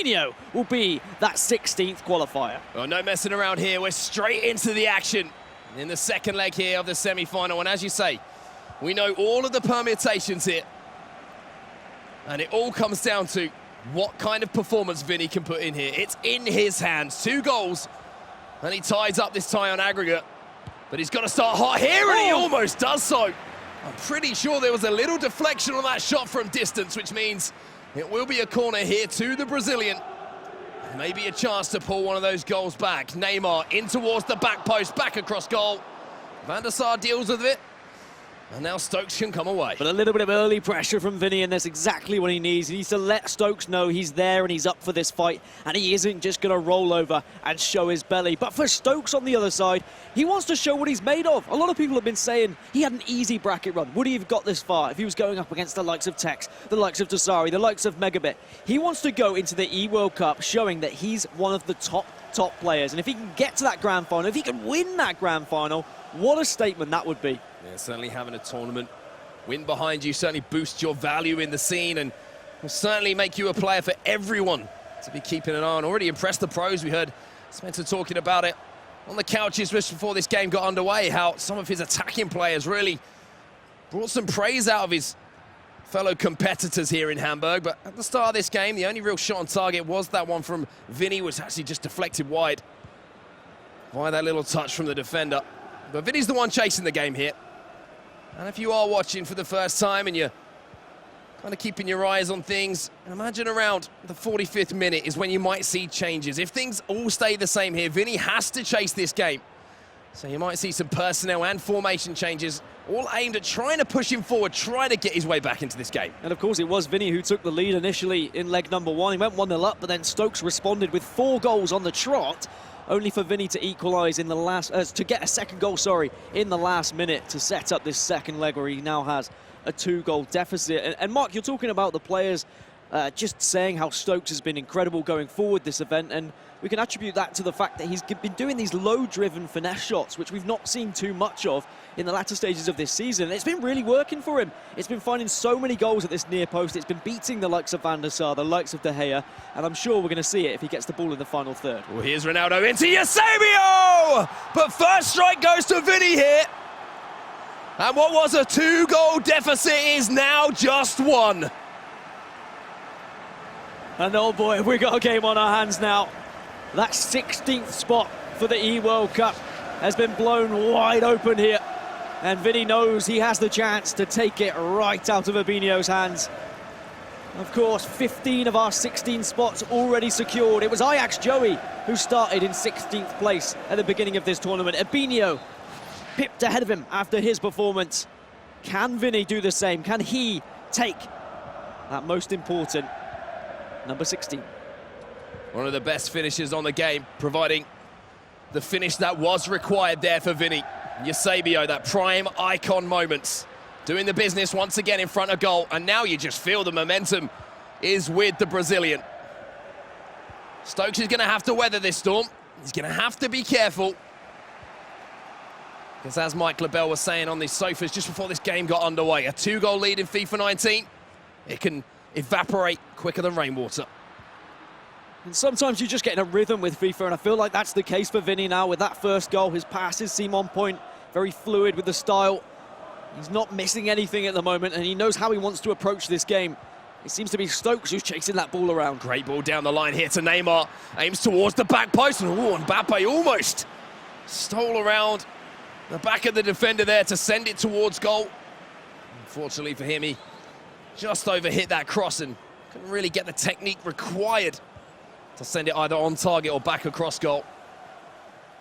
Fabinho will be that 16th qualifier. Well, no messing around here. We're straight into the action in the second leg here of the semi-final. And as you say, we know all of the permutations here. And it all comes down to what kind of performance Vinnie can put in here. It's in his hands. 2 goals. And he ties up this tie on aggregate. But he's got to start hot here, and he almost does so. I'm pretty sure there was a little deflection on that shot from distance, which means it will be a corner here to the Brazilian. Maybe a chance to pull one of those goals back. Neymar in towards the back post, back across goal. Van der Sar deals with it. And now Stokes can come away. But a little bit of early pressure from Vinnie, and that's exactly what he needs. He needs to let Stokes know he's there and he's up for this fight, and he isn't just going to roll over and show his belly. But for Stokes on the other side, he wants to show what he's made of. A lot of people have been saying he had an easy bracket run. Would he have got this far if he was going up against the likes of Tex, the likes of Dasari, the likes of Megabit? He wants to go into the eWorld Cup showing that he's one of the top players. And if he can get to that grand final, if he can win that grand final, what a statement that would be. Yeah, certainly having a tournament win behind you certainly boosts your value in the scene and will certainly make you a player for everyone to be keeping an eye on. Already impressed the pros. We heard Spencer talking about it on the couches just before this game got underway, how some of his attacking players really brought some praise out of his fellow competitors here in Hamburg. But at the start of this game, the only real shot on target was that one from Vinnie, was actually just deflected wide by that little touch from the defender. But Vinnie's the one chasing the game here. And if you are watching for the first time and you're kind of keeping your eyes on things, imagine around the 45th minute is when you might see changes. If things all stay the same here, Vinnie has to chase this game. So you might see some personnel and formation changes, all aimed at trying to push him forward, trying to get his way back into this game. And of course it was Vinnie who took the lead initially in leg number 1. He went 1-0 up, but then Stokes responded with 4 goals on the trot, only for Vinnie to equalise in the last, to get a second goal, in the last minute to set up this second leg where he now has a 2-goal deficit. And Mark, you're talking about the players just saying how Stokes has been incredible going forward this event, and we can attribute that to the fact that he's been doing these low-driven finesse shots, which we've not seen too much of in the latter stages of this season. It's been really working for him. It's been finding so many goals at this near post. It's been beating the likes of Van der Sar, the likes of De Gea, and I'm sure we're going to see it if he gets the ball in the final third. Well, here's Ronaldo into Eusebio! But first strike goes to Vinnie here. And what was a 2-goal deficit is now just 1. And oh boy, have we got a game on our hands now. That 16th spot for the eWorld Cup has been blown wide open here. And Vinnie knows he has the chance to take it right out of Fabinho's hands. Of course, 15 of our 16 spots already secured. It was Ajax Joey who started in 16th place at the beginning of this tournament. Fabinho pipped ahead of him after his performance. Can Vinnie do the same? Can he take that most important number 16? One of the best finishes on the game, providing the finish that was required there for Vinnie. Eusebio, that prime icon moments, doing the business once again in front of goal, and now you just feel the momentum is with the Brazilian. Stokes is going to have to weather this storm. He's going to have to be careful. Because as Mike LaBelle was saying on these sofas just before this game got underway, a 2-goal lead in FIFA 19, it can evaporate quicker than rainwater. And sometimes you just get in a rhythm with FIFA, and I feel like that's the case for Vinnie now with that first goal. His passes seem on point, very fluid with the style. He's not missing anything at the moment, and he knows how he wants to approach this game. It seems to be Stokes who's chasing that ball around. Great ball down the line here to Neymar. Aims towards the back post, and Mbappe almost stole around the back of the defender there to send it towards goal. Unfortunately for him, he just overhit that cross and couldn't really get the technique required to send it either on target or back across goal.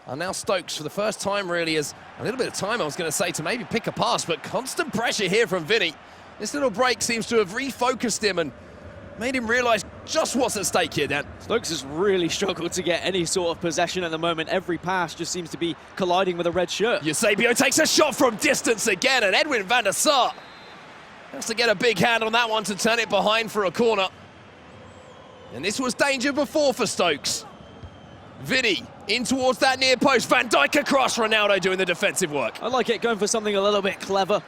And now Stokes, for the first time, really has a little bit of time, I was going to say, to maybe pick a pass, but constant pressure here from Vinnie. This little break seems to have refocused him and made him realise just what's at stake here, Dan. Stokes has really struggled to get any sort of possession at the moment. Every pass just seems to be colliding with a red shirt. Eusebio takes a shot from distance again, and Edwin van der Sar has to get a big hand on that one to turn it behind for a corner. And this was danger before for Stokes. Vinnie in towards that near post. Van Dijk across. Ronaldo doing the defensive work. I like it, going for something a little bit clever.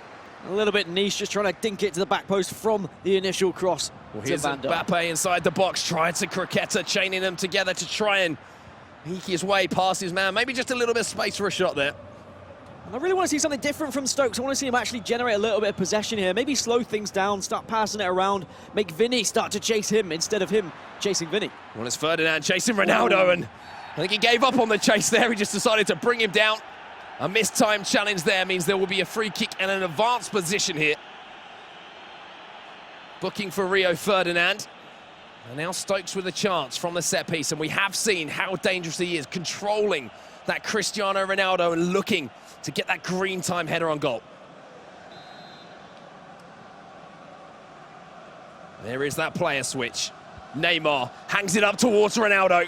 A little bit niche, just trying to dink it to the back post from the initial cross. Well, here's Mbappe inside the box, trying to Croqueta, chaining them together to try and eke his way past his man. Maybe just a little bit of space for a shot there. I really want to see something different from Stokes. I want to see him actually generate a little bit of possession here. Maybe slow things down, start passing it around, make Vinnie start to chase him instead of him chasing Vinnie. Well, it's Ferdinand chasing Ronaldo, and I think he gave up on the chase there. He just decided to bring him down. A mistimed challenge there means there will be a free kick and an advanced position here. Booking for Rio Ferdinand. And now Stokes with a chance from the set piece, and we have seen how dangerous he is, controlling that Cristiano Ronaldo and looking to get that green time header on goal. There is that player switch. Neymar hangs it up towards Ronaldo.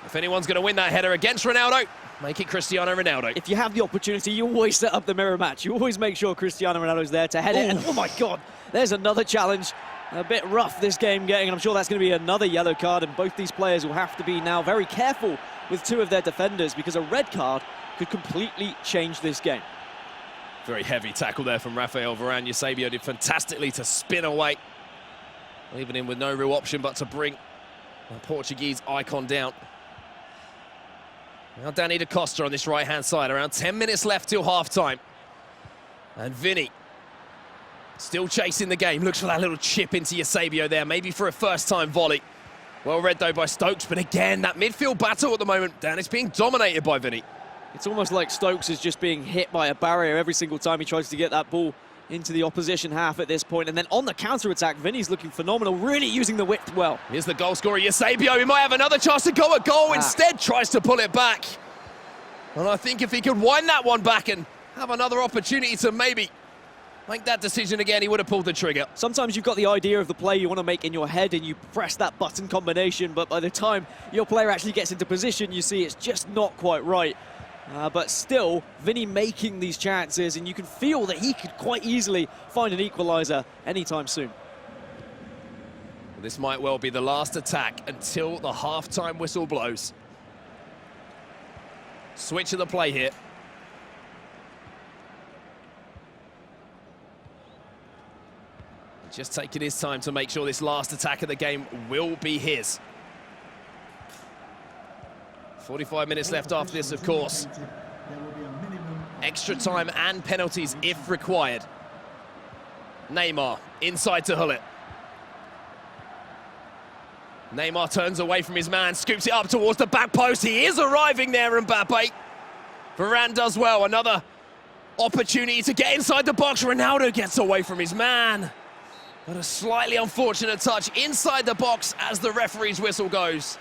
If anyone's going to win that header against Ronaldo, make it Cristiano Ronaldo. If you have the opportunity, you always set up the mirror match. You always make sure Cristiano Ronaldo's there to head it. And oh my God, there's another challenge. A bit rough this game getting, and I'm sure that's going to be another yellow card, and both these players will have to be now very careful with two of their defenders, because a red card could completely change this game. Very heavy tackle there from Rafael Varane. Eusebio did fantastically to spin away, leaving him with no real option but to bring the Portuguese icon down. Now Danny da Costa on this right-hand side. Around 10 minutes left till half-time. And Vinnie still chasing the game. Looks for that little chip into Eusebio there, maybe for a first-time volley. Well read, though, by Stokes. But again, that midfield battle at the moment, Dan, it's being dominated by Vinnie. It's almost like Stokes is just being hit by a barrier every single time he tries to get that ball into the opposition half at this point. And then on the counter-attack, Vinnie's looking phenomenal, really using the width well. Here's the goal scorer, Eusebio. He might have another chance to go at goal. Instead, tries to pull it back. And I think if he could wind that one back and have another opportunity to maybe make that decision again, he would have pulled the trigger. Sometimes you've got the idea of the play you want to make in your head and you press that button combination, but by the time your player actually gets into position, you see it's just not quite right. But still, Vinnie making these chances, and you can feel that he could quite easily find an equaliser anytime soon. This might well be the last attack until the half-time whistle blows. Switch of the play here. Just taking his time to make sure this last attack of the game will be his. 45 minutes left after this, of course. Extra time and penalties if required. Neymar inside to Hullet. Neymar turns away from his man, scoops it up towards the back post. He is arriving there, Mbappe. Varane does well. Another opportunity to get inside the box. Ronaldo gets away from his man. But a slightly unfortunate touch inside the box as the referee's whistle goes.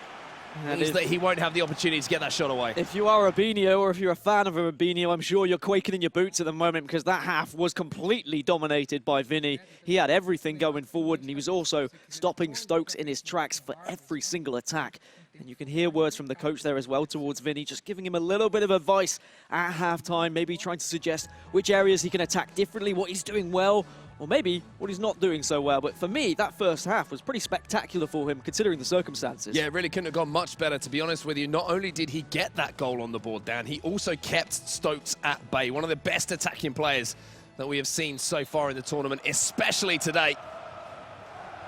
Means that he won't have the opportunity to get that shot away. If you are Robinho, or if you're a fan of Robinho, I'm sure you're quaking in your boots at the moment, because that half was completely dominated by Vinnie. He had everything going forward, and he was also stopping Stokes in his tracks for every single attack. And you can hear words from the coach there as well towards Vinnie, just giving him a little bit of advice at halftime, maybe trying to suggest which areas he can attack differently, what he's doing well, or maybe what he's not doing so well. But for me, that first half was pretty spectacular for him, considering the circumstances. Yeah, it really couldn't have gone much better, to be honest with you. Not only did he get that goal on the board, Dan, he also kept Stokes at bay. One of the best attacking players that we have seen so far in the tournament, especially today.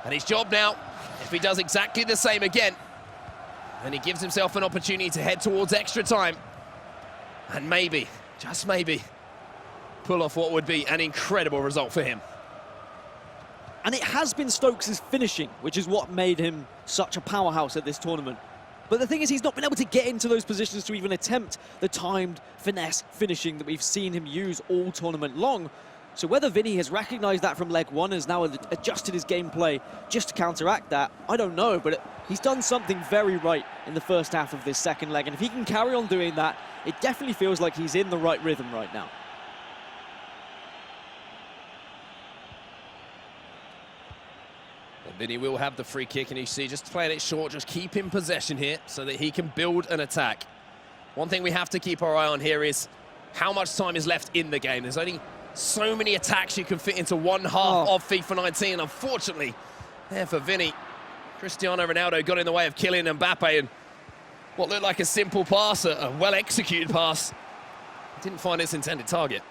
And his job now, if he does exactly the same again, then he gives himself an opportunity to head towards extra time. And maybe, just maybe, pull off what would be an incredible result for him. And it has been Stokes' finishing, which is what made him such a powerhouse at this tournament. But the thing is, he's not been able to get into those positions to even attempt the timed finesse finishing that we've seen him use all tournament long. So whether Vinnie has recognized that from leg one, has now adjusted his gameplay just to counteract that, I don't know. But he's done something very right in the first half of this second leg. And if he can carry on doing that, it definitely feels like he's in the right rhythm right now. Vinnie will have the free kick, and you see, just playing it short, just keep in possession here so that he can build an attack. One thing we have to keep our eye on here is how much time is left in the game. There's only so many attacks you can fit into one half of FIFA 19. Unfortunately, there for Vinnie, Cristiano Ronaldo got in the way of Kylian Mbappe, and what looked like a simple pass, a well-executed pass, didn't find its intended target.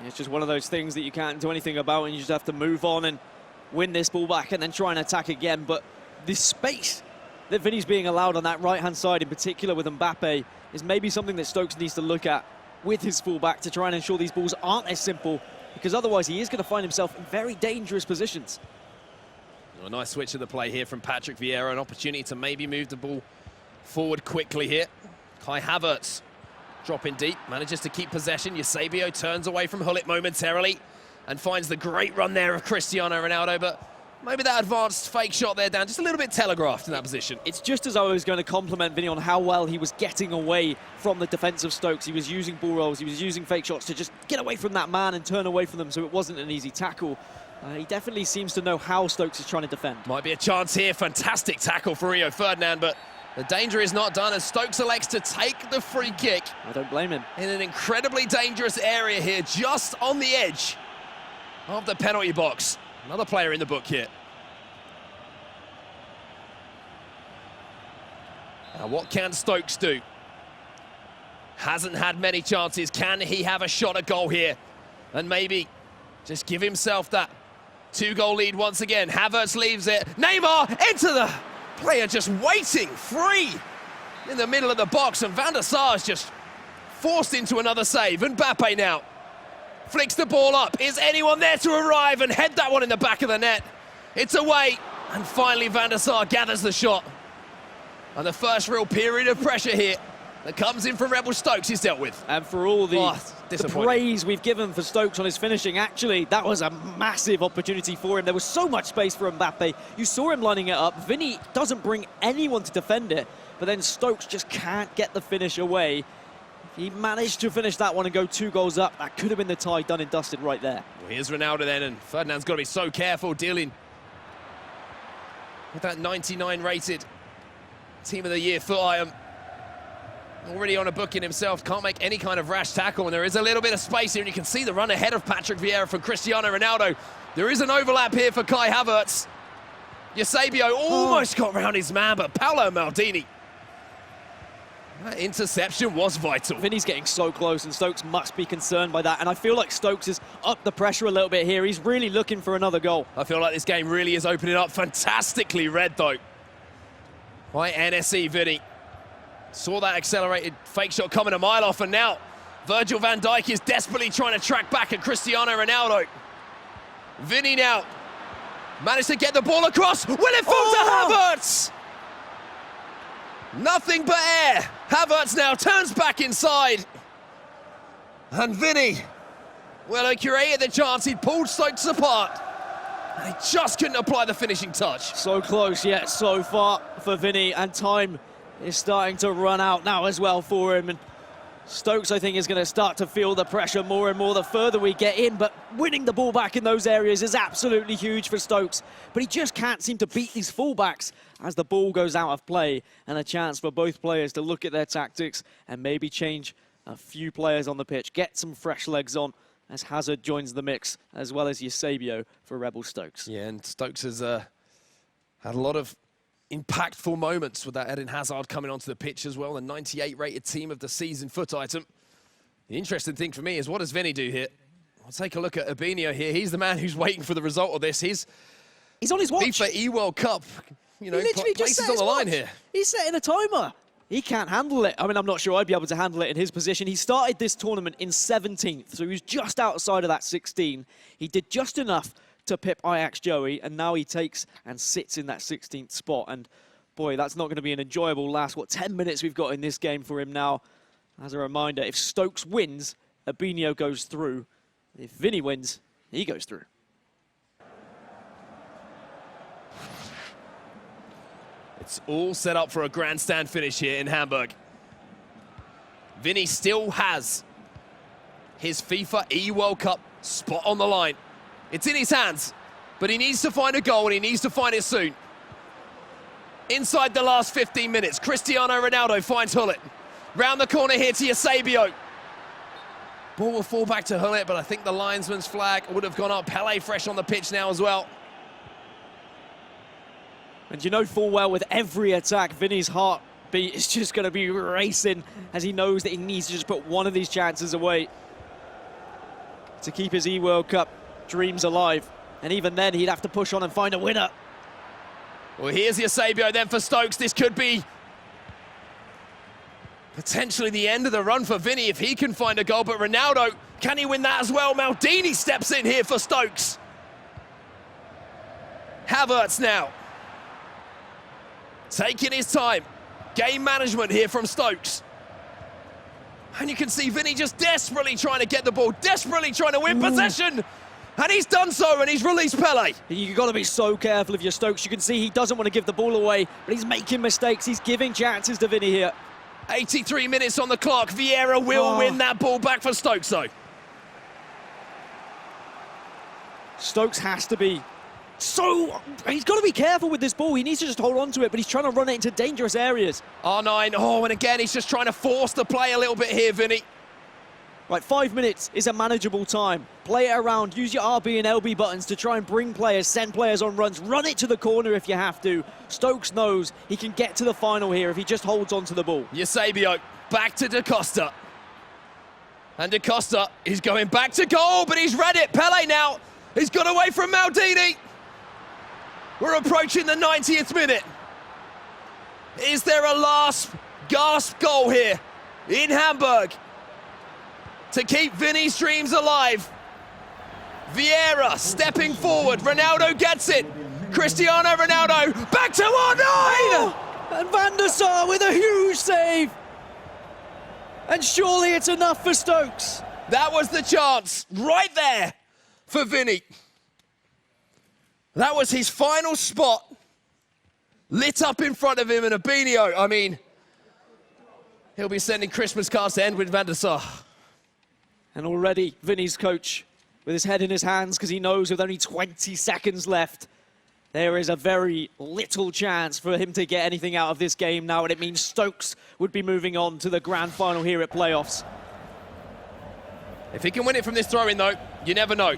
It's just one of those things that you can't do anything about, and you just have to move on and win this ball back and then try and attack again. But this space that Vinny's being allowed on that right-hand side, in particular with Mbappe, is maybe something that Stokes needs to look at with his fullback to try and ensure these balls aren't as simple, because otherwise he is going to find himself in very dangerous positions. A nice switch of the play here from Patrick Vieira, an opportunity to maybe move the ball forward quickly here. Kai Havertz dropping deep, manages to keep possession. Eusebio turns away from Hullet momentarily and finds the great run there of Cristiano Ronaldo, but maybe that advanced fake shot there, Dan, just a little bit telegraphed in that position. It's just as I was going to compliment Vinny on how well he was getting away from the defence of Stokes. He was using ball rolls, he was using fake shots to just get away from that man and turn away from them, so it wasn't an easy tackle. He definitely seems to know how Stokes is trying to defend. Might be a chance here. Fantastic tackle for Rio Ferdinand, but the danger is not done as Stokes elects to take the free kick. I don't blame him. In an incredibly dangerous area here, just on the edge of the penalty box. Another player in the book here. Now, what can Stokes do? Hasn't had many chances. Can he have a shot at goal here? And maybe just give himself that 2-goal lead once again. Havertz leaves it. Neymar into the player, just waiting free in the middle of the box, and Van der Sar is just forced into another save. Mbappe now flicks the ball up. Is anyone there to arrive and head that one in the back of the net? It's away, and finally Van der Sar gathers the shot. And the first real period of pressure here that comes in from Rebel Stokes is dealt with. And for all the praise we've given for Stokes on his finishing, actually, that was a massive opportunity for him. There was so much space for Mbappe. You saw him lining it up. Vinny doesn't bring anyone to defend it, but then Stokes just can't get the finish away. If he managed to finish that one and go 2 goals up, that could have been the tie done and dusted right there. Well, here's Ronaldo then, and Ferdinand's got to be so careful dealing with that 99 rated Team of the Year foot item. Already on a booking himself, can't make any kind of rash tackle, and there is a little bit of space here, and you can see the run ahead of Patrick Vieira from Cristiano Ronaldo. There is an overlap here for Kai Havertz. Eusebio almost got round his man, but Paolo Maldini. That interception was vital. Vinny's getting so close, and Stokes must be concerned by that, and I feel like Stokes has upped the pressure a little bit here. He's really looking for another goal. I feel like this game really is opening up. Fantastically read, though, by NSE Vini. Saw that accelerated fake shot coming a mile off, and now Virgil van Dijk is desperately trying to track back at Cristiano Ronaldo. Vinny now managed to get the ball across. Will it fall to Havertz? Nothing but air. Havertz now turns back inside. And Vinny, well, he created the chance. He pulled Stokes apart. And he just couldn't apply the finishing touch. So close, yet so far for Vinny, and time is starting to run out now as well for him. And Stokes, I think, is going to start to feel the pressure more and more the further we get in, but winning the ball back in those areas is absolutely huge for Stokes. But he just can't seem to beat these fullbacks as the ball goes out of play, and a chance for both players to look at their tactics and maybe change a few players on the pitch, get some fresh legs on as Hazard joins the mix, as well as Eusebio for Rebel Stokes. Yeah, and Stokes has had a lot of impactful moments with that Eden Hazard coming onto the pitch as well, the 98 rated team of the season foot item. The interesting thing for me is, what does Vinny do here? I'll take a look at Albinio here. He's the man who's waiting for the result of this. He's on his watch. FIFA eWorld Cup, you know, places on the line here. He's setting a timer. He can't handle it. I mean, I'm not sure I'd be able to handle it in his position. He started this tournament in 17th, so he was just outside of that 16. He did just enough to pip Ajax Joey, and now he takes and sits in that 16th spot. And boy, that's not going to be an enjoyable last, 10 minutes we've got in this game for him now. As a reminder, if Stokes wins, Albinio goes through. If Vinny wins, he goes through. It's all set up for a grandstand finish here in Hamburg. Vinny still has his FIFA eWorld Cup spot on the line. It's in his hands, but he needs to find a goal, and he needs to find it soon. Inside the last 15 minutes, Cristiano Ronaldo finds Hullet. Round the corner here to Eusebio. Ball will fall back to Hullet, but I think the linesman's flag would have gone up. Pele fresh on the pitch now as well. And you know full well, with every attack, Vinny's heartbeat is just going to be racing as he knows that he needs to just put one of these chances away. to keep his eWorld Cup dreams alive. And even then, he'd have to push on and find a winner. Well, here's Eusebio then for Stokes. This could be potentially the end of the run for Vinnie if he can find a goal. But Ronaldo, can he win that as well? Maldini steps in here for Stokes. Havertz now. Taking his time. Game management here from Stokes. And you can see Vinnie just desperately trying to get the ball, desperately trying to win possession. And he's done so, and he's released Pele. You've got to be so careful of your Stokes. You can see he doesn't want to give the ball away, but he's making mistakes. He's giving chances to Vinnie here. 83 minutes on the clock. Vieira will win that ball back for Stokes, though. Stokes has to be he's got to be careful with this ball. He needs to just hold on to it, but he's trying to run it into dangerous areas. R9, and again, he's just trying to force the play a little bit here, Vinnie. Right, 5 minutes is a manageable time. Play it around, use your RB and LB buttons to try and bring players, send players on runs, run it to the corner if you have to. Stokes knows he can get to the final here if he just holds on to the ball. Eusebio, back to Da Costa. And Da Costa is going back to goal, but he's read it. Pele now, he's got away from Maldini. We're approaching the 90th minute. Is there a last gasp goal here in Hamburg to keep Vinnie's dreams alive? Vieira stepping forward. Ronaldo gets it. Cristiano Ronaldo back to R9! And Van der Sar with a huge save. And surely it's enough for Stokes. That was the chance right there for Vinnie. That was his final spot, lit up in front of him, and Abinio, I mean, he'll be sending Christmas cards to Edwin van der Sar. And already Vinnie's coach with his head in his hands because he knows with only 20 seconds left, there is a very little chance for him to get anything out of this game now, and it means Stokes would be moving on to the grand final here at playoffs. If he can win it from this throw-in, though, you never know.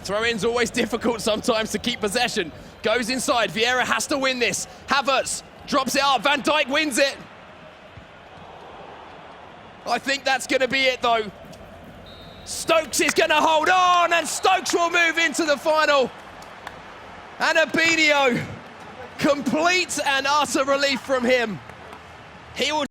Throw-in's always difficult sometimes to keep possession. Goes inside, Vieira has to win this. Havertz drops it up, Van Dijk wins it. I think that's going to be it, though. Stokes is going to hold on, and Stokes will move into the final. And Abinio, complete and utter relief from him. He will